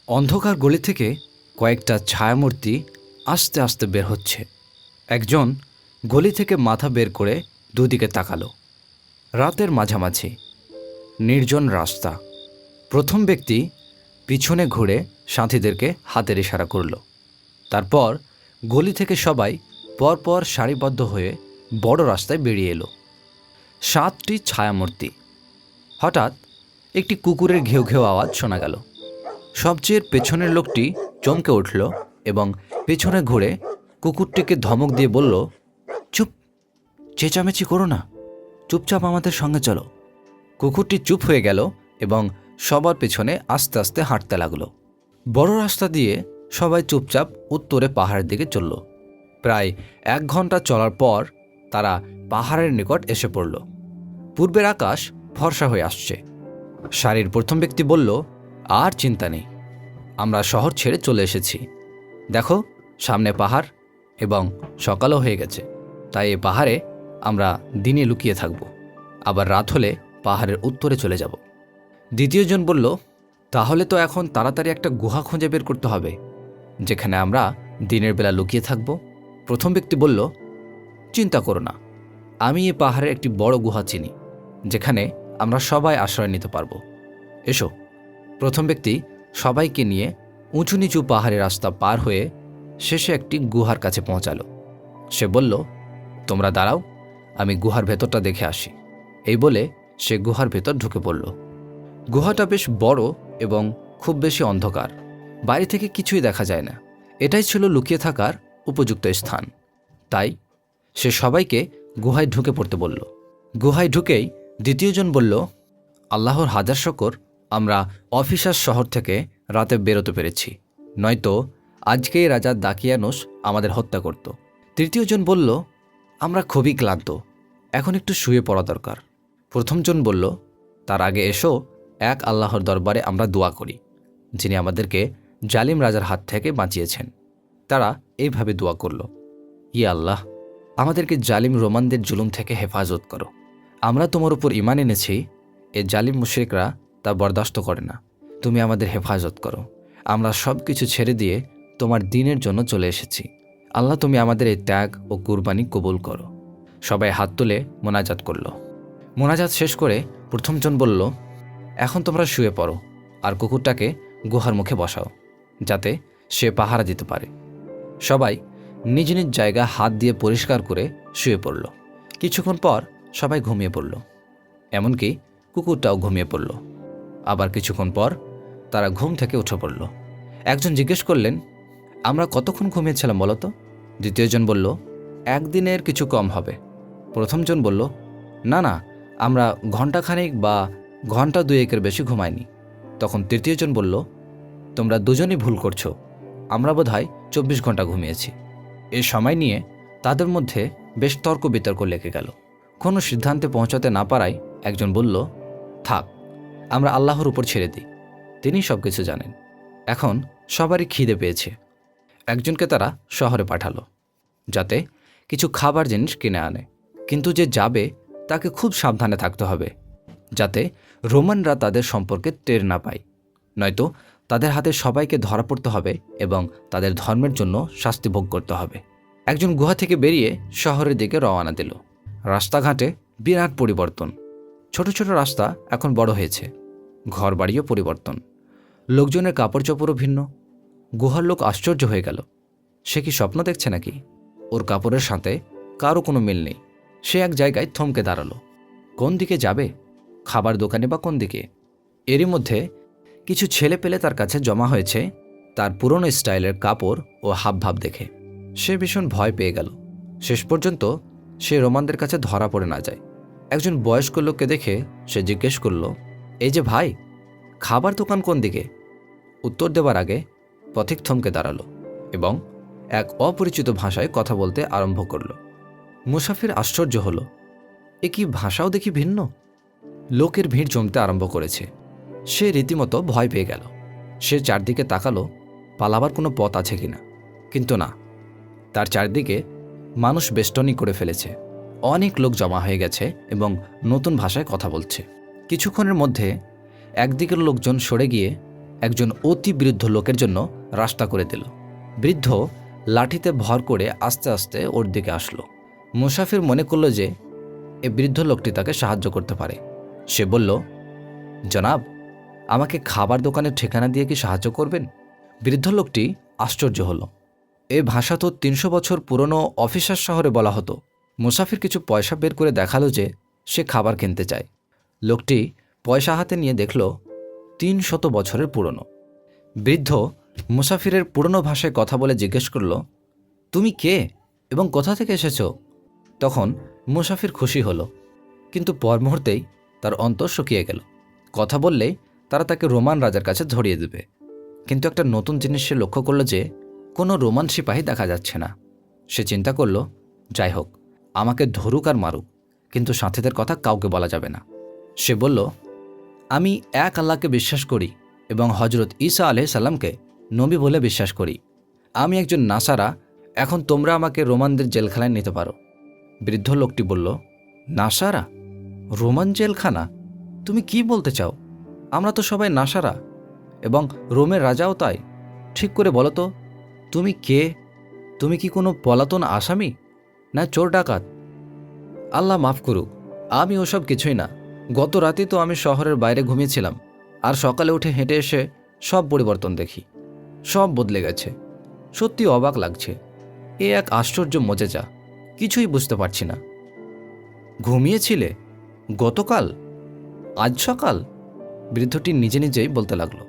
অন্ধকার গলি থেকে কয়েকটা ছায়ামূর্তি আস্তে আস্তে বের হচ্ছে। একজন গলি থেকে মাথা বের করে দুদিকে তাকালো। রাতের মাঝামাঝি, নির্জন রাস্তা। প্রথম ব্যক্তি পিছনে ঘুরে সাথীদেরকে হাতের ইশারা করল। তারপর গলি থেকে সবাই পরপর সারিবদ্ধ হয়ে বড় রাস্তায় বেরিয়ে এলো। 7টি ছায়ামূর্তি। হঠাৎ একটি কুকুরের ঘেউ ঘেউ আওয়াজ শোনা গেল। সবচেয়ে পেছনের লোকটি চমকে উঠল এবং পেছনে ঘুরে কুকুরটিকে ধমক দিয়ে বলল, চুপ, চেঁচামেচি করো না, চুপচাপ আমাদের সঙ্গে চলো। কুকুরটি চুপ হয়ে গেল এবং সবার পেছনে আস্তে আস্তে হাঁটতে লাগলো। বড় রাস্তা দিয়ে সবাই চুপচাপ উত্তরে পাহাড়ের দিকে চলল। প্রায় 1 ঘন্টা চলার পর তারা পাহাড়ের নিকট এসে পড়ল। পূর্বের আকাশ ফর্সা হয়ে আসছে। সারির প্রথম ব্যক্তি বলল, আর চিন্তা নেই, আমরা শহর ছেড়ে চলে এসেছি। দেখো, সামনে পাহাড় এবং সকালও হয়ে গেছে, তাই এই পাহাড়ে আমরা দিনে লুকিয়ে থাকব, আবার রাত হলে পাহাড়ের উত্তরে চলে যাব। দ্বিতীয়জন বলল, তাহলে তো এখন তাড়াতাড়ি একটা গুহা খুঁজে বের করতে হবে যেখানে আমরা দিনের বেলা লুকিয়ে থাকব। প্রথম ব্যক্তি বলল, চিন্তা করো না, আমি এই পাহাড়ের একটি বড় গুহা চিনি যেখানে আমরা সবাই আশ্রয় নিতে পারব। এসো। প্রথম ব্যক্তি সবাইকে নিয়ে উঁচু নিচু পাহাড়ের রাস্তা পার হয়ে শেষে একটি গুহার কাছে পৌঁছালো। সে বলল, তোমরা দাঁড়াও, আমি গুহার ভেতরটা দেখে আসি। এই বলে সে গুহার ভেতর ঢুকে পড়ল। গুহাটা বেশ বড় এবং খুব বেশি অন্ধকার, বাইরে থেকে কিছুই দেখা যায় না। এটাই ছিল লুকিয়ে থাকার উপযুক্ত স্থান। তাই সে সবাইকে গুহায় ঢুকে পড়তে বলল। গুহায় ঢুকেই দ্বিতীয়জন বলল, আল্লাহর হাজার শকর, আমরা অফিসার শহর থেকে রাতে বেরোতে পেরেছি, নয়তো আজকেই রাজা দাকিয়ানুস আমাদের হত্যা করত। তৃতীয়জন বলল, আমরা খুবই ক্লান্ত, এখন একটু শুয়ে পড়া দরকার। প্রথমজন বলল, তার আগে এসো এক আল্লাহর দরবারে আমরা দোয়া করি, যিনি আমাদেরকে জালিম রাজার হাত থেকে বাঁচিয়েছেন। তারা এইভাবে দোয়া করল, ইয়া আল্লাহ, আমাদেরকে জালিম রোমানদের জুলুম থেকে হেফাজত করো। আমরা তোমার উপর ঈমান এনেছি, এ জালিম মুশরিকরা তা বরদাস্ত করে না। তুমি আমাদের হেফাজত করো। আমরা সব কিছু ছেড়ে দিয়ে তোমার দ্বীনের জন্য চলে এসেছি। আল্লাহ, তুমি আমাদের এই ত্যাগ ও কুরবানি কবুল করো। সবাই হাত তুলে মোনাজাত করল। মোনাজাত শেষ করে প্রথমজন বলল, এখন তোমরা শুয়ে পড়ো আর কুকুরটাকে গুহার মুখে বসাও, যাতে সে পাহারা দিতে পারে। সবাই নিজ নিজ জায়গা হাত দিয়ে পরিষ্কার করে শুয়ে পড়ল। কিছুক্ষণ পর সবাই ঘুমিয়ে পড়ল, এমনকি কুকুরটাও ঘুমিয়ে পড়ল। আবার কিছুক্ষণ পর তারা ঘুম থেকে উঠে পড়ল। একজন জিজ্ঞেস করলেন, আমরা কতক্ষণ ঘুমিয়েছিলাম বলো তো? দ্বিতীয়জন বলল, 1 দিনের কিছু কম হবে। প্রথমজন বলল, না না, আমরা ঘণ্টাখানেক বা ঘণ্টা 2-1 বেশি ঘুমাইনি। তখন তৃতীয়জন বলল, তোমরা দুজনই ভুল করছো, আমরা বোধহয় 24 ঘন্টা ঘুমিয়েছি। এই সময় নিয়ে তাদের মধ্যে বেশ তর্ক বিতর্ক লেগে গেল। কোনো সিদ্ধান্তে পৌঁছাতে না পারায় একজন বলল, থাক, আমরা আল্লাহর উপর ছেড়ে দিই, তিনি সব কিছু জানেন। এখন সবারই খিদে পেয়েছে। একজনকে তারা শহরে পাঠালো যাতে কিছু খাবার জিনিস কিনে আনে, কিন্তু যে যাবে তাকে খুব সাবধানে থাকতে হবে, যাতে রোমানরা তাদের সম্পর্কে টের না পায়, নয়তো তাদের হাতে সবাইকে ধরা পড়তে হবে এবং তাদের ধর্মের জন্য শাস্তি ভোগ করতে হবে। একজন গুহা থেকে বেরিয়ে শহরের দিকে রওনা দিল। রাস্তাঘাটে বিরাট পরিবর্তন। ছোট ছোট রাস্তা এখন বড় হয়েছে, ঘরবাড়িও পরিবর্তন, লোকজনের কাপড় চোপড়ও ভিন্ন। গুহার লোক আশ্চর্য হয়ে গেল, সে কি স্বপ্ন দেখছে নাকি? ওর কাপড়ের সাথে কারো কোনো মিল নেই। সে এক জায়গায় থমকে দাঁড়ালো। কোন দিকে যাবে? খাবার দোকানে বা কোন দিকে? এরই মধ্যে কিছু ছেলে পেলে তার কাছে জমা হয়েছে তার পুরনো স্টাইলের কাপড় ও হাবভাব দেখে। সে ভীষণ ভয় পেয়ে গেল। শেষ পর্যন্ত সে রোমানদের কাছে ধরা পড়ে না যায়। একজন বয়স্ক লোককে দেখে সে জিজ্ঞেস করল, এই যে ভাই, খাবার দোকান কোন দিকে? উত্তর দেওয়ার আগে পথিক থমকে দাঁড়ালো এবং এক অপরিচিত ভাষায় কথা বলতে আরম্ভ করল। মুসাফির আশ্চর্য হলো, এ কি ভাষাও দেখি ভিন্ন। লোকের ভিড় জমতে আরম্ভ করেছে। সে রীতিমতো ভয় পেয়ে গেল। সে চারদিকে তাকালো পালাবার কোনো পথ আছে কিনা, কিন্তু না, তার চারদিকে মানুষ বেষ্টনী করে ফেলেছে। অনেক লোক জমা হয়ে গেছে এবং নতুন ভাষায় কথা বলছে। কিছুক্ষণের মধ্যে একদিকের লোকজন সরে গিয়ে একজন অতি বৃদ্ধ লোকের জন্য রাস্তা করে দিল। বৃদ্ধ লাঠিতে ভর করে আস্তে আস্তে ওর দিকে আসলো। মুসাফির মনে করল যে এই বৃদ্ধ লোকটি তাকে সাহায্য করতে পারে। সে বলল, জনাব, আমাকে খাবার দোকানের ঠিকানা দিয়ে কি সাহায্য করবেন? বৃদ্ধ লোকটি আশ্চর্য হলো। এই ভাষা তো 300 বছর পুরনো অফিসার শহরে বলা হতো। মুসাফির কিছু পয়সা বের করে দেখালো যে সে খাবার কিনতে চায়। লোকটি পয়সা হাতে নিয়ে দেখল 300 বছরের পুরনো। বৃদ্ধ মুসাফিরের পুরনো ভাষায় কথা বলে জিজ্ঞেস করল, তুমি কে এবং কোথা থেকে এসেছো? তখন মুসাফির খুশি হলো, কিন্তু পর মুহূর্তেই তার অন্তর শুকিয়ে গেল। কথা বললেই তারা তাকে রোমান রাজার কাছে ধরিয়ে দেবে। কিন্তু একটা নতুন জিনিস সে লক্ষ্য করল যে কোনো রোমান সিপাহী দেখা যাচ্ছে না। সে চিন্তা করল, যাই হোক, আমাকে ধরুক আর মারুক, কিন্তু সাথীদের কথা কাউকে বলা যাবে না। সে বলল, আমি এক আল্লাহকে বিশ্বাস করি এবং হজরত ঈসা আলাইহিস সালামকে নবী বলে বিশ্বাস করি। আমি একজন নাসারা। এখন তোমরা আমাকে রোমানদের জেলখানায় নিতে পারো। বৃদ্ধ লোকটি বলল, নাসারা? রোমান জেলখানা? তুমি কি বলতে চাও? আমরা তো সবাই নাসারা এবং রোমের রাজাও তাই। ঠিক করে বলো তো, তুমি কে? তুমি কি কোনো পলাতন আসামি, না চোর ডাকাত? আল্লাহ মাফ করুক, আমি ওসব কিছুই না। গত রাতে তো আমি শহরের বাইরে ঘুমিয়েছিলাম, আর সকালে উঠে হেঁটে এসে সব পরিবর্তন দেখি। সব বদলে গেছে। সত্যি অবাক লাগছে। এ এক আশ্চর্য মজেজা। কিছুই বুঝতে পারছি না। ঘুমিয়েছিলে গতকাল? আজ সকাল? বৃদ্ধটি নিজে নিজেই বলতে লাগলো।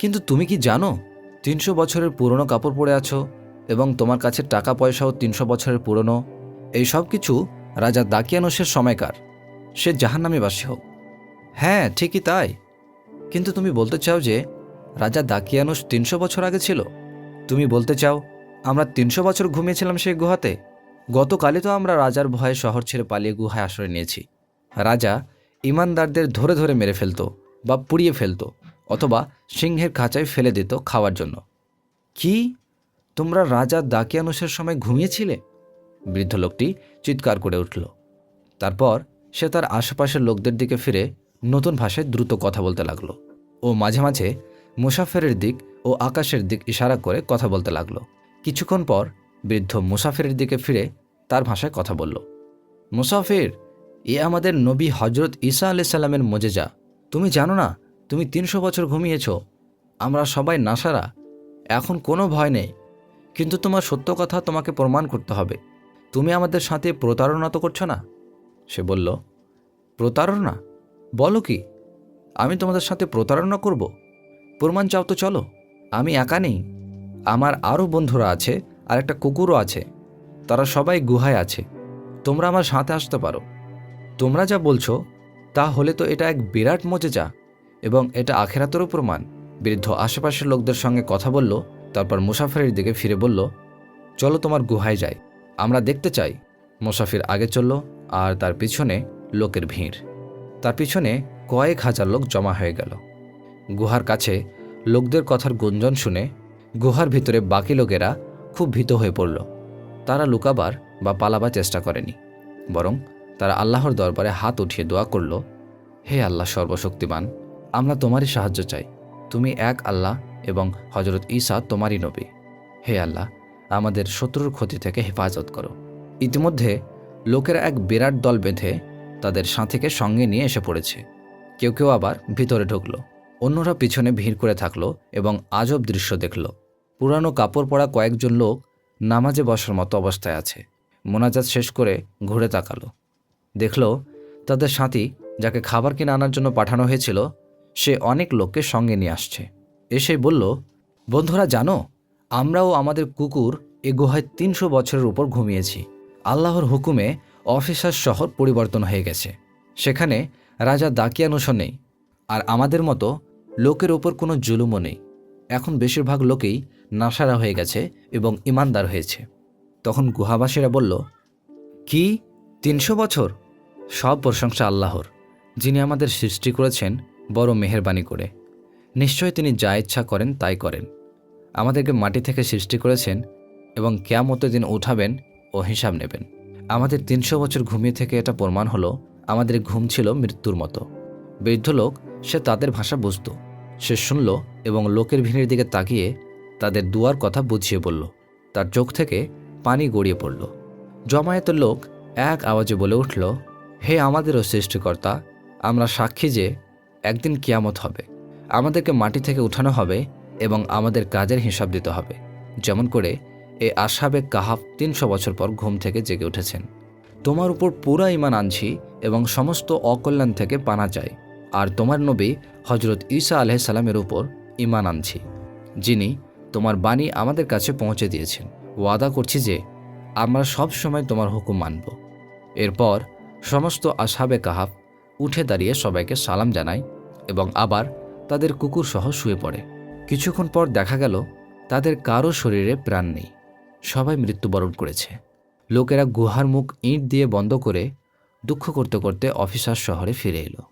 কিন্তু তুমি কি জানো 300 বছরের পুরনো কাপড় পরে আছো এবং তোমার কাছে টাকা পয়সাও 300 বছরের পুরনো? এই সব কিছু রাজা দাকিয়ানুসের সময়কার। সে জাহান্নামী বাসী হোক। হ্যাঁ, ঠিকই তাই। কিন্তু তুমি বলতে চাও যে রাজা দাকিয়ানুস 300 বছর আগে ছিল? তুমি বলতে চাও আমরা 300 বছর ঘুমিয়েছিলাম সেই গুহাতে? গতকালই তো আমরা রাজার ভয়ে শহর ছেড়ে পালিয়ে গুহায় আশ্রয় নিয়েছি। রাজা ইমানদারদের ধরে ধরে মেরে ফেলত বা পুড়িয়ে ফেলত, অথবা সিংহের খাঁচায় ফেলে দিত খাওয়ার জন্য। কি, তোমরা রাজা দাকিয়ানুসের সময় ঘুমিয়েছিলে? বৃদ্ধ লোকটি চিৎকার করে উঠল। তারপর সে তার আশেপাশের লোকদের দিকে ফিরে নতুন ভাষায় দ্রুত কথা বলতে লাগলো। ও মাঝে মাঝে মুসাফিরের দিক ও আকাশের দিক ইশারা করে কথা বলতে লাগলো। কিছুক্ষণ পর বৃদ্ধ মুসাফিরের দিকে ফিরে তার ভাষায় কথা বলল। মুসাফির, এ আমাদের নবী হজরত ঈসা আলাইহিস সালামের মুজিজা। তুমি জানো না তুমি 300 বছর ঘুমিয়েছ? আমরা সবাই নাসারা। এখন কোনো ভয় নেই। কিন্তু তোমার সত্য কথা তোমাকে প্রমাণ করতে হবে। তুমি আমাদের সাথে প্রতারণা তো করছো না? সে বলল, প্রতারণা? বলো কি? আমি তোমাদের সাথে প্রতারণা করব? প্রমাণ চাও তো চলো। আমি একা নেই, আমার আরও বন্ধুরা আছে, আর একটা কুকুরও আছে। তারা সবাই গুহায় আছে। তোমরা আমার সাথে আসতে পারো। তোমরা যা বলছো তা হলে তো এটা এক বিরাট মজেজা, এবং এটা আখিরাতেরও প্রমাণ। বৃদ্ধ আশেপাশের লোকদের সঙ্গে কথা বলল, তারপর মুসাফিরের দিকে ফিরে বলল, চলো তোমার গুহায় যাই, আমরা দেখতে চাই। মুসাফির আগে চলল, আর তার পিছনে লোকের ভিড়। তার পিছনে কয়েক হাজার লোক জমা হয়ে গেল। গুহার কাছে লোকদের কথার গুঞ্জন শুনে গুহার ভিতরে বাকি লোকেরা খুব ভীত হয়ে পড়ল। তারা লুকাবার বা পালাবার চেষ্টা করেনি, বরং তারা আল্লাহর দরবারে হাত উঠিয়ে দোয়া করল, হে আল্লাহ সর্বশক্তিমান, আমরা তোমারই সাহায্য চাই। তুমি এক আল্লাহ এবং হজরত ঈসা তোমারই নবী। হে আল্লাহ, আমাদের শত্রুর ক্ষতি থেকে হেফাজত করো। ইতিমধ্যে লোকেরা এক বিরাট দল বেঁধে তাদের সাথীকে সঙ্গে নিয়ে এসে পড়েছে। কেউ কেউ আবার ভিতরে ঢুকল, অন্যরা পিছনে ভিড় করে থাকল এবং আজব দৃশ্য দেখল। পুরানো কাপড় পরা কয়েকজন লোক নামাজে বসার মতো অবস্থায় আছে। মোনাজাত শেষ করে ঘুরে তাকালো, দেখল তাদের সাথী, যাকে খাবার কিনে আনার জন্য পাঠানো হয়েছিল, সে অনেক লোককে সঙ্গে নিয়ে আসছে। এসে বলল, বন্ধুরা জানো, আমরাও আমাদের কুকুর এ গুহায় 300 বছরের উপর ঘুমিয়েছি। আল্লাহর হুকুমে অফিসার শহর পরিবর্তন হয়ে গেছে। সেখানে রাজা দাকিয়ানুসও নেই, আর আমাদের মতো লোকের ওপর কোনো জুলুমও নেই। এখন বেশিরভাগ লোকেই নাসারা হয়ে গেছে এবং ইমানদার হয়েছে। তখন গুহাবাসীরা বলল, কি 300 বছর? সব প্রশংসা আল্লাহর, যিনি আমাদের সৃষ্টি করেছেন বড় মেহেরবানি করে। নিশ্চয় তিনি যা ইচ্ছা করেন তাই করেন। আমাদেরকে মাটি থেকে সৃষ্টি করেছেন এবং কিয়ামতের দিন উঠাবেন ও হিসাব নেবেন। আমাদের 300 বছর ঘুমিয়ে থেকে এটা প্রমাণ হলো আমাদের ঘুম ছিল মৃত্যুর মতো। বৃদ্ধ লোক, সে তাদের ভাষা বুঝত। সে শুনল এবং লোকের ভিড়ের দিকে তাকিয়ে তাদের দুয়ার কথা বুঝিয়ে বলল। তার চোখ থেকে পানি গড়িয়ে পড়ল। জমায়েতের লোক এক আওয়াজে বলে উঠল, হে আমাদেরও সৃষ্টিকর্তা, আমরা সাক্ষী যে একদিন কিয়ামত হবে, আমাদেরকে মাটি থেকে উঠানো হবে এবং আমাদের কাজের হিসাব দিতে হবে, যেমন করে এ আসহাবে কাহাফ 300 বছর পর ঘুম থেকে জেগে উঠেছেন। তোমার উপর পুরা ঈমান আনছি এবং সমস্ত অকল্যাণ থেকে পানা চাই, আর তোমার নবী হজরত ঈসা আলাইহিস সালামের উপর ঈমান আনছি, যিনি তোমার বাণী আমাদের কাছে পৌঁছে দিয়েছেন। ওয়াদা করছি যে আমরা সব সময় তোমার হুকুম মানব। এরপর সমস্ত আসহাবে কাহাফ উঠে দাঁড়িয়ে সবাইকে সালাম জানায় এবং আবার তাদের কুকুরসহ শুয়ে পড়ে। কিছুক্ষণ পর দেখা গেল তাদের কারো শরীরে প্রাণ নেই, সবাই মৃত্যুবরণ করেছে। লোকেরা গুহার মুখ ইঁট দিয়ে বন্ধ করে দুঃখ করতে করতে অফিসার শহরে ফিরে এলো।